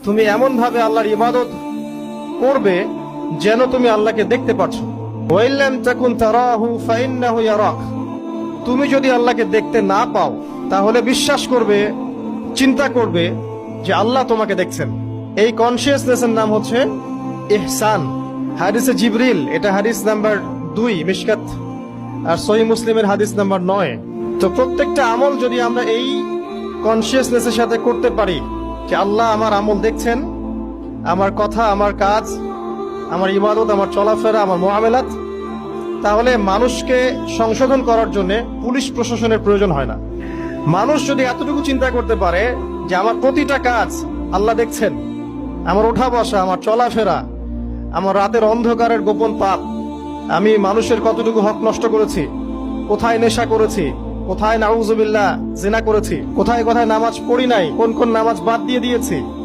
তুমি এমন ভাবে আল্লাহর ইবাদত করবে যেন তুমি আল্লাহকে দেখতে পাচ্ছ। ওয়াইল্লাম তাকুন তারাহু ফাইন্নাহু ইয়ারাক। তুমি যদি আল্লাহকে দেখতে না পাও তাহলে বিশ্বাস করবে, চিন্তা করবে যে আল্লাহ তোমাকে দেখছেন। এই কনসিয়াসনেসের নাম হচ্ছে ইহসান। হাদিসে জিবরিল, এটা হাদিস নাম্বার 2 মিশকাত, আর সহিহ মুসলিমের হাদিস নাম্বার 9। তো প্রত্যেকটা আমল যদি আমরা এই কনসিয়াসনেসের সাথে করতে পারি যে আল্লাহ আমার আমল দেখছেন, আমার কথা, আমার কাজ, আমার ইবাদত, আমার চলাফেরা, আমার মুআমালাত, তাহলে মানুষকে সংশোধন করার জন্য পুলিশ প্রশাসনের প্রয়োজন হয় না। মানুষ যদি এতটুকু চিন্তা করতে পারে যে আমার প্রতিটা কাজ আল্লাহ দেখছেন, আমার ওঠা বসা, আমার চলাফেরা, আমার রাতের অন্ধকারের গোপন পাপ, আমি মানুষের কতটুকু হক নষ্ট করেছি, কোথায় নেশা করেছি, কোথায় নাউজুবিল্লাহ জিনা করেছি, কোথায় কোথায় নামাজ পড়ি নাই, কোন কোন নামাজ বাদ দিয়ে দিয়েছি,